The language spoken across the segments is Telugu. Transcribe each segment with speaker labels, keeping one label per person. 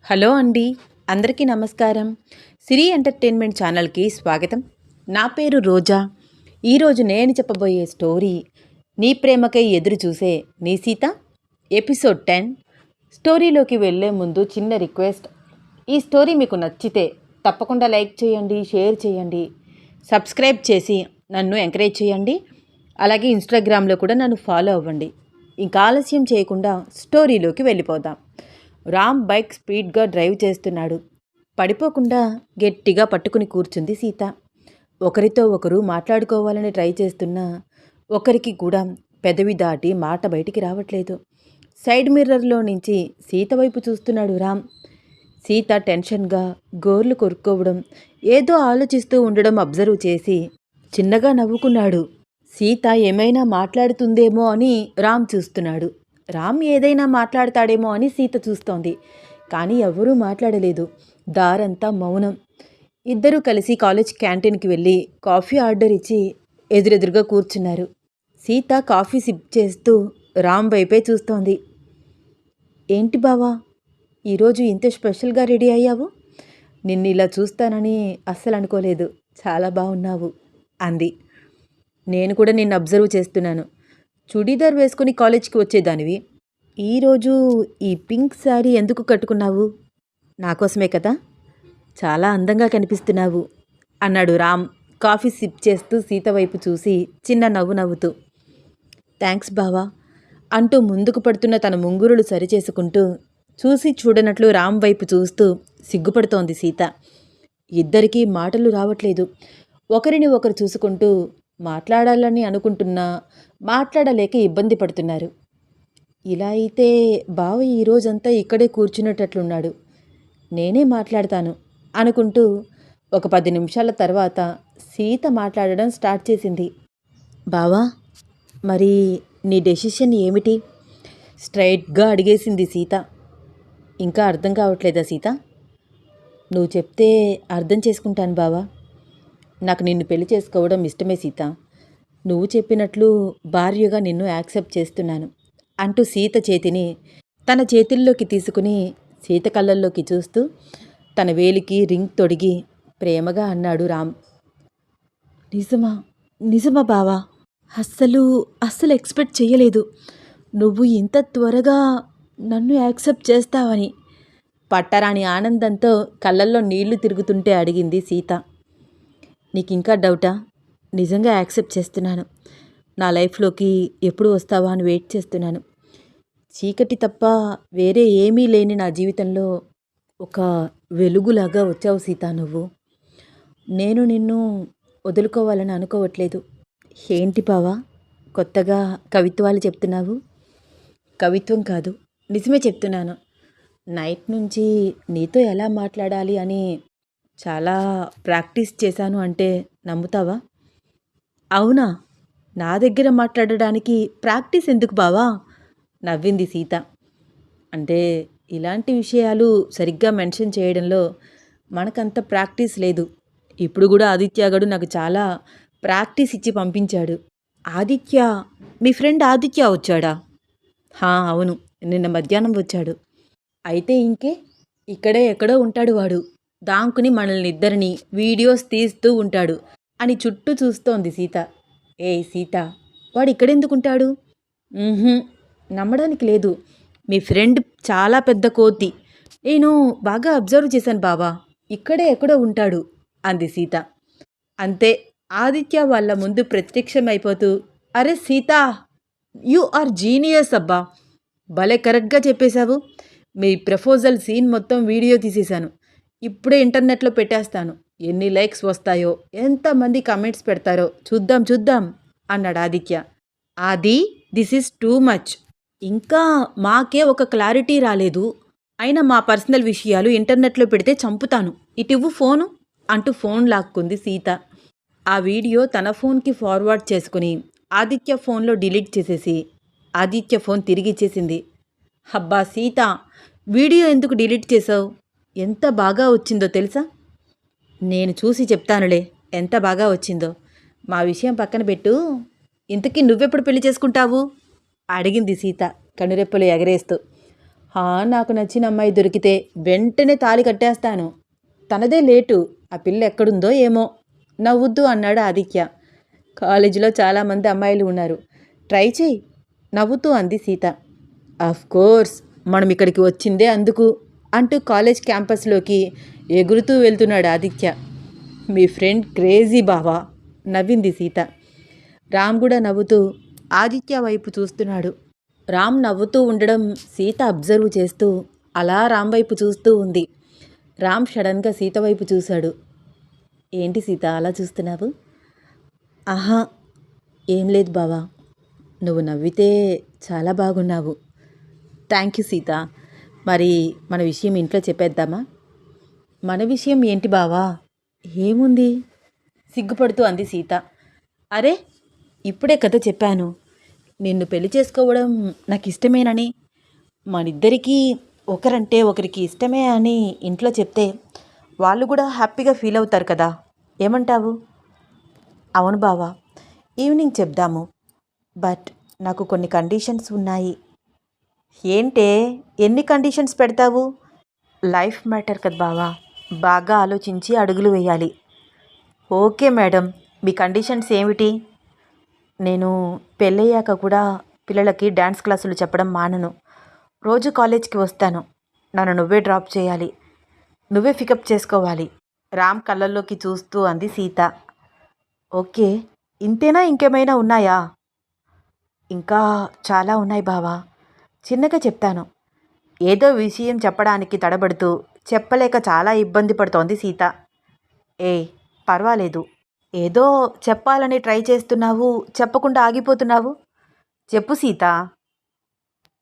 Speaker 1: హలో అండి, అందరికీ నమస్కారం. సిరి ఎంటర్టైన్మెంట్ ఛానల్కి స్వాగతం. నా పేరు రోజా. ఈరోజు నేను చెప్పబోయే స్టోరీ నీ ప్రేమకై ఎదురు చూసే నీ సీత ఎపిసోడ్ 10. స్టోరీలోకి వెళ్ళే ముందు చిన్న రిక్వెస్ట్. ఈ స్టోరీ మీకు నచ్చితే తప్పకుండా లైక్ చేయండి, షేర్ చేయండి, సబ్స్క్రైబ్ చేసి నన్ను ఎంకరేజ్ చేయండి. అలాగే ఇన్స్టాగ్రామ్లో కూడా నన్ను ఫాలో అవ్వండి. ఇంకా ఆలస్యం చేయకుండా స్టోరీలోకి వెళ్ళిపోదాం. రామ్ బైక్ స్పీడ్గా డ్రైవ్ చేస్తున్నాడు. పడిపోకుండా గట్టిగా పట్టుకుని కూర్చుంది సీత. ఒకరితో ఒకరు మాట్లాడుకోవాలని ట్రై చేస్తున్నా ఒకరికి కూడా పెదవి దాటి మాట బయటికి రావట్లేదు. సైడ్ మిర్రర్లో నుంచి సీత వైపు చూస్తున్నాడు రామ్. సీత టెన్షన్గా గోర్లు కొరుక్కోవడం, ఏదో ఆలోచిస్తూ ఉండడం అబ్జర్వ్ చేసి చిన్నగా నవ్వుకున్నాడు. సీత ఏమైనా మాట్లాడుతుందేమో అని రామ్ చూస్తున్నాడు. రామ్ ఏదైనా మాట్లాడతాడేమో అని సీత చూస్తోంది. కానీ ఎవరూ మాట్లాడలేదు. దారంతా మౌనం. ఇద్దరూ కలిసి కాలేజ్ క్యాంటీన్కి వెళ్ళి కాఫీ ఆర్డర్ ఇచ్చి ఎదురెదురుగా కూర్చున్నారు. సీత కాఫీ సిప్ చేస్తూ రామ్ వైపే చూస్తోంది. ఏంటి బావా, ఈరోజు ఇంత స్పెషల్గా రెడీ అయ్యావు? నిన్ను ఇలా చూస్తానని అస్సలు అనుకోలేదు. చాలా బాగున్నావు అంది. నేను కూడా నిన్ను అబ్జర్వ్ చేస్తున్నాను. చుడీదార్ వేసుకుని కాలేజ్కి వచ్చేదానివి. ఈరోజు ఈ పింక్ శారీ ఎందుకు కట్టుకున్నావు? నాకోసమే కదా. చాలా అందంగా కనిపిస్తున్నావు అన్నాడు రామ్ కాఫీ సిప్ చేస్తూ సీత వైపు చూసి చిన్న నవ్వు నవ్వుతూ. థ్యాంక్స్ బావా అంటూ ముందుకు పడుతున్న తన ముంగురులు సరిచేసుకుంటూ చూసి చూడనట్లు రామ్ వైపు చూస్తూ సిగ్గుపడుతోంది సీత. ఇద్దరికీ మాటలు రావట్లేదు. ఒకరిని ఒకరు చూసుకుంటూ మాట్లాడాలని అనుకుంటున్నా మాట్లాడలేక ఇబ్బంది పడుతున్నారు. ఇలా అయితే బావ ఈరోజంతా ఇక్కడే కూర్చునేటట్లున్నాడు. నేనే మాట్లాడతాను అనుకుంటూ ఒక 10 నిమిషాల తర్వాత సీత మాట్లాడడం స్టార్ట్ చేసింది. బావా, మరి నీ డెసిషన్ ఏమిటి? స్ట్రైట్గా అడిగేసింది సీత. ఇంకా అర్థం కావట్లేదా సీత? నువ్వు చెప్తే అర్థం చేసుకుంటాను బావా. నాకు నిన్ను పెళ్లి చేసుకోవడం ఇష్టమే సీత. నువ్వు చెప్పినట్లు భార్యగా నిన్ను యాక్సెప్ట్ చేస్తున్నాను అంటూ సీత చేతిని తన చేతుల్లోకి తీసుకుని సీత కళ్ళల్లోకి చూస్తూ తన వేలికి రింగ్ తొడిగి ప్రేమగా అన్నాడు రామ్. నిజమా? నిజమా బావా? అస్సలు ఎక్స్పెక్ట్ చెయ్యలేదు నువ్వు ఇంత త్వరగా నన్ను యాక్సెప్ట్ చేస్తావని. పట్టరాని ఆనందంతో కళ్ళల్లో నీళ్లు తిరుగుతుంటే అడిగింది సీత. నీకింకా డౌటా? నిజంగా యాక్సెప్ట్ చేస్తున్నాను. నా లైఫ్లోకి ఎప్పుడు వస్తావా అని వెయిట్ చేస్తున్నాను. చీకటి తప్ప వేరే ఏమీ లేని నా జీవితంలో ఒక వెలుగులాగా వచ్చావు సీత నువ్వు. నేను నిన్ను వదులుకోవాలని అనుకోవట్లేదు. ఏంటి బావా, కొత్తగా కవిత్వాలు చెప్తున్నావు? కవిత్వం కాదు, నిజమే చెప్తున్నాను. నైట్ నుంచి నీతో ఎలా మాట్లాడాలి అని చాలా ప్రాక్టీస్ చేశాను అంటే నమ్ముతావా? అవునా? నా దగ్గర మాట్లాడడానికి ప్రాక్టీస్ ఎందుకు బావా? నవ్వింది సీత. అంటే ఇలాంటి విషయాలు సరిగ్గా మెన్షన్ చేయడంలో మనకంత ప్రాక్టీస్ లేదు. ఇప్పుడు కూడా ఆదిత్యగాడు నాకు చాలా ప్రాక్టీస్ ఇచ్చి పంపించాడు. ఆదిత్య? మీ ఫ్రెండ్ ఆదిత్య వచ్చాడా? అవును, నిన్న మధ్యాహ్నం వచ్చాడు. అయితే ఇంకే, ఇక్కడే ఎక్కడో ఉంటాడు వాడు. దాంకుని మనల్ని ఇద్దరిని వీడియోస్ తీస్తూ ఉంటాడు అని చుట్టూ చూస్తోంది సీత. ఏయ్ సీత, వాడు ఇక్కడెందుకుంటాడు? నమ్మడానికి లేదు. మీ ఫ్రెండ్ చాలా పెద్ద కోతి. నేను బాగా అబ్జర్వ్ చేశాను బావా. ఇక్కడే ఎక్కడో ఉంటాడు అంది సీత. అంతే, ఆదిత్య వాళ్ళ ముందు ప్రత్యక్షమైపోతూ, అరే సీత, యు ఆర్ జీనియస్ అబ్బా, భలే కరెక్ట్గా చెప్పేశావు. మీ ప్రపోజల్ సీన్ మొత్తం వీడియో తీసేశాను. ఇప్పుడే ఇంటర్నెట్లో పెట్టేస్తాను. ఎన్ని లైక్స్ వస్తాయో, ఎంతమంది కమెంట్స్ పెడతారో చూద్దాం అన్నాడు Aditya. This is too much. ఇంకా మాకే ఒక క్లారిటీ రాలేదు. అయినా మా పర్సనల్ విషయాలు ఇంటర్నెట్లో పెడితే చంపుతాను. ఇటివ్వు ఫోను అంటూ ఫోన్ లాక్కుంది సీత. ఆ వీడియో తన ఫోన్కి ఫార్వర్డ్ చేసుకుని ఆదిత్య ఫోన్లో డిలీట్ చేసేసి ఆదిత్య ఫోన్ తిరిగి ఇచ్చేసింది. అబ్బా సీత, వీడియో ఎందుకు డిలీట్ చేసావు? ఎంత బాగా వచ్చిందో తెలుసా? నేను చూసి చెప్తానులే ఎంత బాగా వచ్చిందో. మా విషయం పక్కన పెట్టు. ఇంతకీ నువ్వెప్పుడు పెళ్లి చేసుకుంటావు? అడిగింది సీత కనురెప్పలు ఎగరేస్తూ. నాకు నచ్చిన అమ్మాయి దొరికితే వెంటనే తాళి కట్టేస్తాను. తనదే లేటు, ఆ పిల్ల ఎక్కడుందో ఏమో నవ్వుద్దు అన్నాడు ఆదిత్య. కాలేజీలో చాలామంది అమ్మాయిలు ఉన్నారు, ట్రై చెయ్యి నవ్వుతూ అంది సీత. కోర్స్, మనం ఇక్కడికి వచ్చిందే అందుకు అంటూ కాలేజ్ క్యాంపస్లోకి ఎగురుతూ వెళ్తున్నాడు ఆదిత్య. మీ ఫ్రెండ్ క్రేజీ బావా నవ్వింది సీత. రామ్ కూడా నవ్వుతూ ఆదిత్య వైపు చూస్తున్నాడు. రామ్ నవ్వుతూ ఉండడం సీత అబ్జర్వ్ చేస్తూ అలా రామ్ వైపు చూస్తూ ఉంది. రామ్ సడన్గా సీత వైపు చూశాడు. ఏంటి సీత అలా చూస్తున్నావు? ఆహా, ఏం లేదు బావా, నువ్వు నవ్వితే చాలా బాగున్నావు. Thank you Sita. మరి మన విషయం ఇంట్లో చెప్పేద్దామా? మన విషయం ఏంటి బావా? ఏముంది సిగ్గుపడుతూ అంది సీత. అరే, ఇప్పుడే కథ చెప్పాను, నిన్ను పెళ్లి చేసుకోవడం నాకు ఇష్టమేనని. మనిద్దరికీ ఒకరంటే ఒకరికి ఇష్టమే అని ఇంట్లో చెప్తే వాళ్ళు కూడా హ్యాపీగా ఫీల్ అవుతారు కదా, ఏమంటావు? అవును బావా, ఈవినింగ్ చెప్దాము. బట్ నాకు కొన్ని కండిషన్స్ ఉన్నాయి. ఏంటే, ఎన్ని కండిషన్స్ పెడతావు? లైఫ్ మ్యాటర్ కదా బావా, బాగా ఆలోచించి అడుగులు వేయాలి. ఓకే మేడం, మీ కండిషన్స్ ఏమిటి? నేను పెళ్ళయ్యాక కూడా పిల్లలకి డ్యాన్స్ క్లాసులు చెప్పడం మానను. రోజు కాలేజ్కి వస్తాను. నన్ను నువ్వే డ్రాప్ చేయాలి, నువ్వే పికప్ చేసుకోవాలి. రామ్ కళ్ళల్లోకి చూస్తూ అంది సీత. ఓకే, ఇంతేనా ఇంకేమైనా ఉన్నాయా? ఇంకా చాలా ఉన్నాయి బావా, చిన్నగా చెప్తాను. ఏదో విషయం చెప్పడానికి తడబడుతూ చెప్పలేక చాలా ఇబ్బంది పడుతోంది సీత. పర్వాలేదు, ఏదో చెప్పాలని ట్రై చేస్తున్నావు, చెప్పకుండా ఆగిపోతున్నావు. చెప్పు సీత.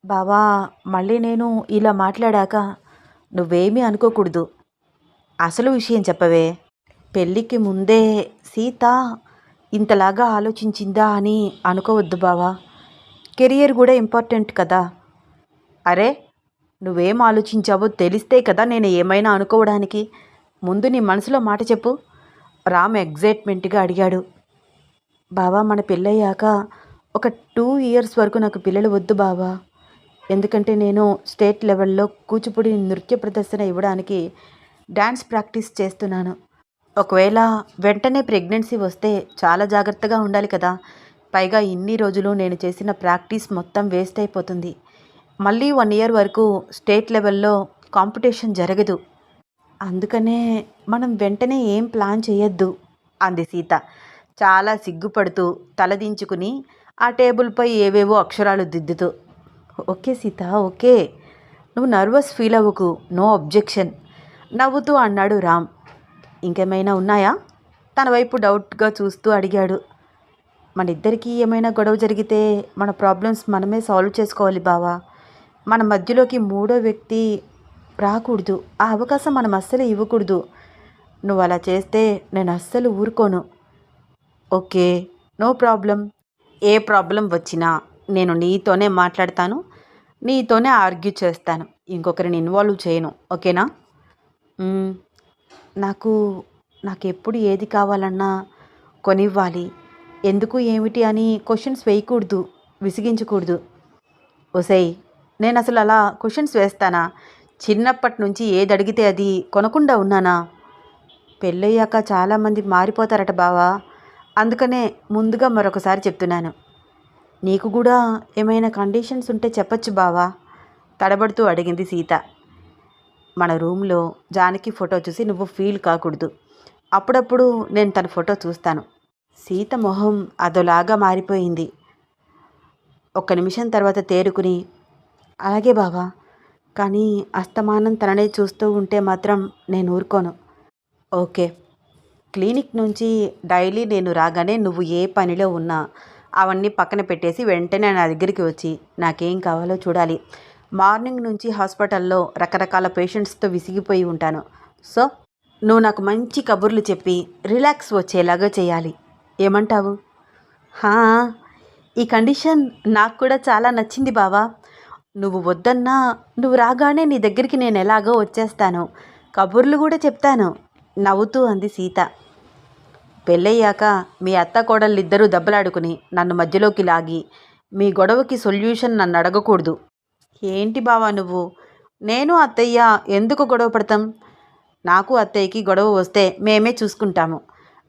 Speaker 1: బావా, మళ్ళీ నేను ఇలా మాట్లాడాక నువ్వేమీ అనుకోకూడదు. అసలు విషయం చెప్పవే. పెళ్ళికి ముందే సీత ఇంతలాగా ఆలోచించిందా అని అనుకోవద్దు బావా. కెరియర్ కూడా ఇంపార్టెంట్ కదా. అరే, నువ్వేం ఆలోచించావో తెలిస్తే కదా నేను ఏమైనా అనుకోవడానికి. ముందు నీ మనసులో మాట చెప్పు. రామ్ ఎగ్జైట్మెంట్గా అడిగాడు. బావా, మన పెళ్ళయ్యాక ఒక 2 ఇయర్స్ వరకు నాకు పిల్లలు వద్దు బావా. ఎందుకంటే నేను స్టేట్ లెవెల్లో కూచిపూడి నృత్య ప్రదర్శన ఇవ్వడానికి డ్యాన్స్ ప్రాక్టీస్ చేస్తున్నాను. ఒకవేళ వెంటనే ప్రెగ్నెన్సీ వస్తే చాలా జాగ్రత్తగా ఉండాలి కదా. పైగా ఇన్ని రోజులు నేను చేసిన ప్రాక్టీస్ మొత్తం వేస్ట్ అయిపోతుంది. మళ్ళీ 1 ఇయర్ వరకు స్టేట్ లెవెల్లో కాంపిటీషన్ జరగదు. అందుకనే మనం వెంటనే ఏం ప్లాన్ చేయొద్దు అంది సీత చాలా సిగ్గుపడుతూ తలదించుకుని ఆ టేబుల్పై ఏవేవో అక్షరాలు దిద్దుతూ. ఓకే సీత, ఓకే, నువ్వు నర్వస్ ఫీల్ అవ్వకు, నో అబ్జెక్షన్ నవ్వుతూ అన్నాడు రామ్. ఇంకేమైనా ఉన్నాయా? తన వైపు డౌట్గా చూస్తూ అడిగాడు. మన ఇద్దరికీ ఏమైనా గొడవ జరిగితే మన ప్రాబ్లమ్స్ మనమే సాల్వ్ చేసుకోవాలి బావా. మన మధ్యలోకి మూడో వ్యక్తి రాకూడదు. ఆ అవకాశం మనం అస్సలు ఇవ్వకూడదు. నువ్వు అలా చేస్తే నేను అస్సలు ఊరుకోను. Okay, no problem. ఏ ప్రాబ్లం వచ్చినా నేను నీతోనే మాట్లాడతాను, నీతోనే ఆర్గ్యూ చేస్తాను, ఇంకొకరిని ఇన్వాల్వ్ చేయను. ఓకేనా? నాకెప్పుడు ఏది కావాలన్నా కొనివ్వాలి. ఎందుకు ఏమిటి అని క్వశ్చన్స్ వేయకూడదు, విసిగించకూడదు. ఒసేయ్, నేను అసలు అలా క్వశ్చన్స్ వేస్తానా? చిన్నప్పటి నుంచి ఏది అడిగితే అది కొనకుండా ఉన్నానా? పెళ్ళయ్యాక చాలామంది మారిపోతారట బావా. అందుకనే ముందుగా మరొకసారి చెప్తున్నాను. నీకు కూడా ఏమైనా కండిషన్స్ ఉంటే చెప్పచ్చు బావా తడబడుతూ అడిగింది సీత. మన రూమ్లో జానకి ఫోటో చూసి నువ్వు ఫీల్ కాకూడదు. అప్పుడప్పుడు నేను తన ఫోటో చూస్తాను. సీత మొహం అదోలాగా మారిపోయింది. 1 నిమిషం తర్వాత తేరుకుని, అలాగే బావా, కానీ అస్తమానం తననే చూస్తూ ఉంటే మాత్రం నేను ఊరుకోను. ఓకే, క్లినిక్ నుంచి డైలీ నేను రాగానే నువ్వు ఏ పనిలో ఉన్నా అవన్నీ పక్కన పెట్టేసి వెంటనే నా దగ్గరికి వచ్చి నాకేం కావాలో చూడాలి. మార్నింగ్ నుంచి హాస్పిటల్లో రకరకాల పేషెంట్స్తో విసిగిపోయి ఉంటాను. సో నువ్వు నాకు మంచి కబుర్లు చెప్పి రిలాక్స్ వచ్చేలాగా చేయాలి. ఏమంటావు? ఈ కండిషన్ నాకు కూడా చాలా నచ్చింది బావా. నువ్వు వద్దన్నా నువ్వు రాగానే నీ దగ్గరికి నేను ఎలాగో వచ్చేస్తాను, కబుర్లు కూడా చెప్తాను నవ్వుతూ అంది సీత. పెళ్ళయ్యాక మీ అత్త కోడళ్ళిద్దరూ దెబ్బలాడుకుని నన్ను మధ్యలోకి లాగి మీ గొడవకి సొల్యూషన్ నన్ను అడగకూడదు. ఏంటి బావా నువ్వు? నేను అత్తయ్య ఎందుకు గొడవ పడతాం? నాకు అత్తయ్యకి గొడవ వస్తే మేమే చూసుకుంటాము.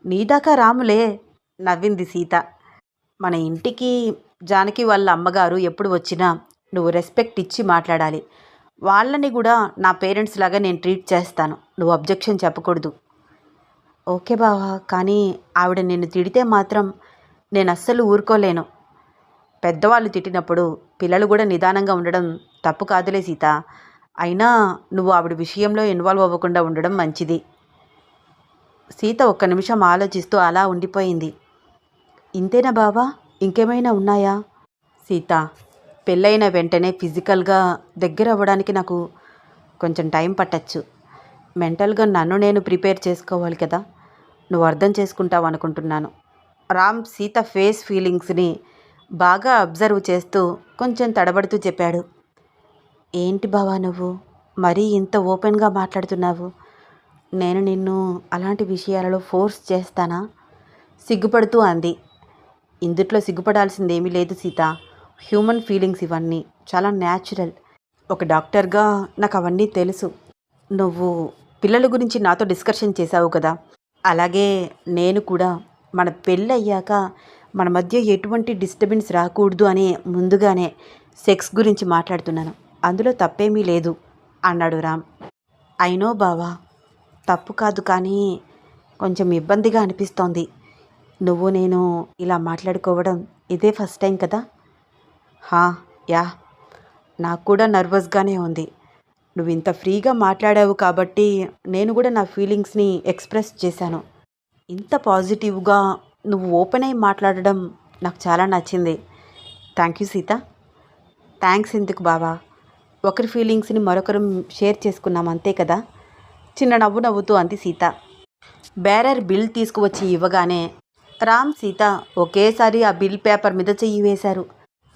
Speaker 1: నీదాకా రాములే, నవ్వింది సీత. మన ఇంటికి జానకి వాళ్ళ అమ్మగారు ఎప్పుడు వచ్చినా నువ్వు రెస్పెక్ట్ ఇచ్చి మాట్లాడాలి. వాళ్ళని కూడా నా పేరెంట్స్ లాగా నేను ట్రీట్ చేస్తాను. నువ్వు అబ్జెక్షన్ చెప్పకూడదు. ఓకే బావా, కానీ ఆవిడ నిన్ను తిడితే మాత్రం నేను అస్సలు ఊరుకోలేను. పెద్దవాళ్ళు తిట్టినప్పుడు పిల్లలు కూడా నిదానంగా ఉండడం తప్పు కాదులే సీత. అయినా నువ్వు ఆవిడ విషయంలో ఇన్వాల్వ్ అవ్వకుండా ఉండడం మంచిది. సీత ఒక్క నిమిషం ఆలోచిస్తూ అలా ఉండిపోయింది. ఇంతేనా బావా, ఇంకేమైనా ఉన్నాయా? సీత, పెళ్ళైన వెంటనే ఫిజికల్గా దగ్గర అవ్వడానికి నాకు కొంచెం టైం పట్టచ్చు. మెంటల్గా నన్ను నేను ప్రిపేర్ చేసుకోవాలి కదా. నువ్వు అర్థం చేసుకుంటావు అనుకుంటున్నాను. రామ్ సీత ఫేస్ ఫీలింగ్స్ని బాగా అబ్జర్వ్ చేస్తూ కొంచెం తడబడుతూ చెప్పాడు. ఏంటి బావా నువ్వు మరీ ఇంత ఓపెన్గా మాట్లాడుతున్నావు? నేను నిన్ను అలాంటి విషయాలలో ఫోర్స్ చేస్తానా? సిగ్గుపడుతూ అంది. ఇందుట్లో సిగ్గుపడాల్సిందేమీ లేదు సీత. హ్యూమన్ ఫీలింగ్స్ ఇవన్నీ చాలా న్యాచురల్. ఒక డాక్టర్గా నాకు అవన్నీ తెలుసు. నువ్వు పిల్లల గురించి నాతో డిస్కషన్ చేశావు కదా, అలాగే నేను కూడా మన పెళ్ళయ్యాక మన మధ్య ఎటువంటి డిస్టర్బెన్స్ రాకూడదు అని ముందుగానే సెక్స్ గురించి మాట్లాడుతున్నాను. అందులో తప్పేమీ లేదు అన్నాడు రామ్. అయినో బావా, తప్పు కాదు, కానీ కొంచెం ఇబ్బందిగా అనిపిస్తోంది. నువ్వు నేను ఇలా మాట్లాడుకోవడం ఇదే ఫస్ట్ టైం కదా? యా, నాకు కూడా నర్వస్గానే ఉంది. నువ్వు ఇంత ఫ్రీగా మాట్లాడావు కాబట్టి నేను కూడా నా ఫీలింగ్స్ని ఎక్స్ప్రెస్ చేశాను. ఇంత పాజిటివ్గా నువ్వు ఓపెన్ అయి మాట్లాడడం నాకు చాలా నచ్చింది. Thank you Sita. థ్యాంక్స్ ఎందుకు బావా, ఒకరి ఫీలింగ్స్ని మరొకరు షేర్ చేసుకున్నాం అంతే కదా. చిన్న నవ్వు నవ్వుతూ అంది సీత. బేరర్ బిల్ తీసుకువచ్చి ఇవ్వగానే రామ్ సీత ఒకేసారి ఆ బిల్ పేపర్ మీద చెయ్యి వేశారు.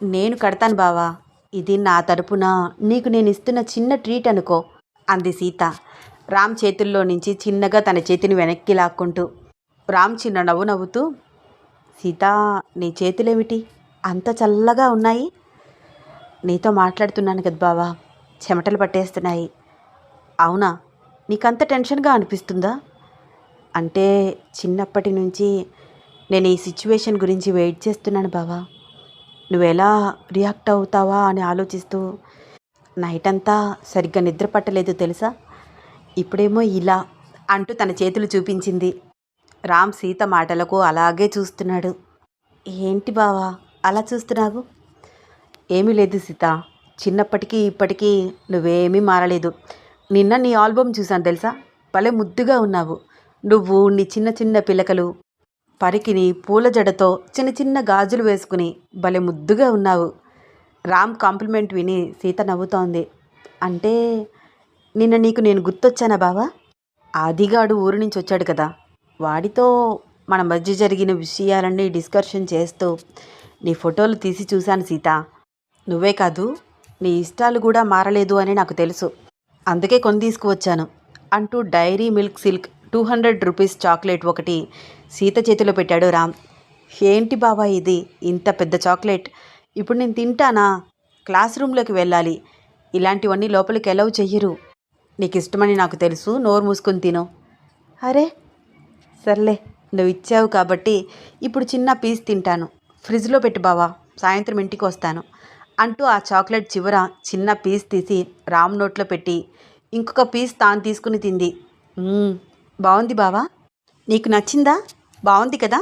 Speaker 1: నేను కడతాను బావా, ఇది నా తరపున నీకు నేను ఇస్తున్న చిన్న ట్రీట్ అనుకో అంది సీత రామ్ చేతుల్లో నుంచి చిన్నగా తన చేతిని వెనక్కి లాక్కుంటూ. రామ్ చిన్న నవ్వు నవ్వుతూ, సీత నీ చేతులేమిటి అంత చల్లగా ఉన్నాయి? నీతో మాట్లాడుతున్నాను కదా బావా, చెమటలు పట్టేస్తున్నాయి. అవునా, నీకంత టెన్షన్గా అనిపిస్తుందా? అంటే చిన్నప్పటి నుంచి నేను ఈ సిచ్యువేషన్ గురించి వెయిట్ చేస్తున్నాను బావా. నువ్వు ఎలా రియాక్ట్ అవుతావా అని ఆలోచిస్తూ నైట్ అంతా సరిగ్గా నిద్ర పట్టలేదు తెలుసా. ఇప్పుడేమో ఇలా అంటూ తన చేతులు చూపించింది. రామ్ సీత మాటలకు అలాగే చూస్తున్నాడు. ఏంటి బావా అలా చూస్తున్నావు? ఏమీ లేదు సీత, చిన్నప్పటికీ ఇప్పటికీ నువ్వేమీ మారలేదు. నిన్న నీ ఆల్బమ్ చూశాను తెలుసా, భలే ముద్దుగా ఉన్నావు. నువ్వు నీ చిన్న చిన్న పిలకలు పరికిని పూల జడతో చిన్న చిన్న గాజులు వేసుకుని భలే ముద్దుగా ఉన్నావు. రామ్ కాంప్లిమెంట్ విని సీత నవ్వుతోంది. అంటే నిన్న నీకు నేను గుర్తొచ్చానా బావా? ఆదిగాడు ఊరు నుంచి వచ్చాడు కదా, వాడితో మన మధ్య జరిగిన విషయాలన్నీ డిస్కషన్ చేస్తూ నీ ఫోటోలు తీసి చూశాను సీత. నువ్వే కాదు, నీ ఇష్టాలు కూడా మారలేదు అని నాకు తెలుసు. అందుకే కొని తీసుకువచ్చాను అంటూ Dairy Milk Silk 200 rupees chocolate ఒకటి సీత చేతిలో పెట్టాడు రామ్. ఏంటి బావా ఇది, ఇంత పెద్ద చాక్లెట్? ఇప్పుడు నేను తింటానా? క్లాస్ రూమ్లోకి వెళ్ళాలి. ఇలాంటివన్నీ లోపలికి ఎలవ్ చెయ్యరు. నీకు ఇష్టమని నాకు తెలుసు, నోరు మూసుకొని తిను. అరే సర్లే, నువ్వు ఇచ్చావు కాబట్టి ఇప్పుడు చిన్న పీస్ తింటాను. ఫ్రిడ్జ్లో పెట్టు బావా, సాయంత్రం ఇంటికి వస్తాను అంటూ ఆ చాక్లెట్ చివర చిన్న పీస్ తీసి రామ్ నోట్లో పెట్టి ఇంకొక పీస్ తాను తీసుకుని తింది. బాగుంది బావా, నీకు నచ్చిందా? బాగుంది కదా?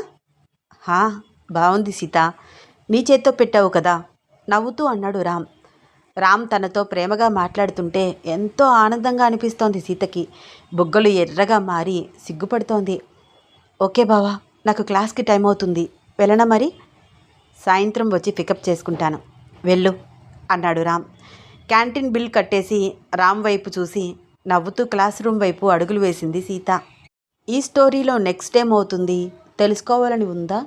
Speaker 1: బాగుంది సీత, నీ చేత్తో పెట్టావు కదా నవ్వుతూ అన్నాడు రామ్. రామ్ తనతో ప్రేమగా మాట్లాడుతుంటే ఎంతో ఆనందంగా అనిపిస్తోంది సీతకి. బుగ్గలు ఎర్రగా మారి సిగ్గుపడుతోంది. ఓకే బావా, నాకు క్లాస్కి టైం అవుతుంది, వెళ్ళనా మరి? సాయంత్రం వచ్చి పికప్ చేసుకుంటాను, వెళ్ళు అన్నాడు రామ్. క్యాంటీన్ బిల్ కట్టేసి రామ్ వైపు చూసి నవ్వుతూ క్లాస్ రూమ్ వైపు అడుగులు వేసింది సీత. ఈ స్టోరీలో నెక్స్ట్ ఏమవుతుంది తెలుసుకోవాలని ఉందా?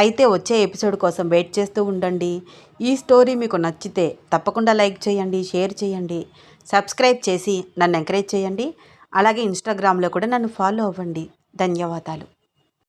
Speaker 1: అయితే వచ్చే ఎపిసోడ్ కోసం వెయిట్ చేస్తూ ఉండండి. ఈ స్టోరీ మీకు నచ్చితే తప్పకుండా లైక్ చేయండి, షేర్ చేయండి, సబ్స్క్రైబ్ చేసి నన్ను ఎంకరేజ్ చేయండి. అలాగే ఇన్స్టాగ్రామ్లో కూడా నన్ను ఫాలో అవ్వండి. ధన్యవాదాలు.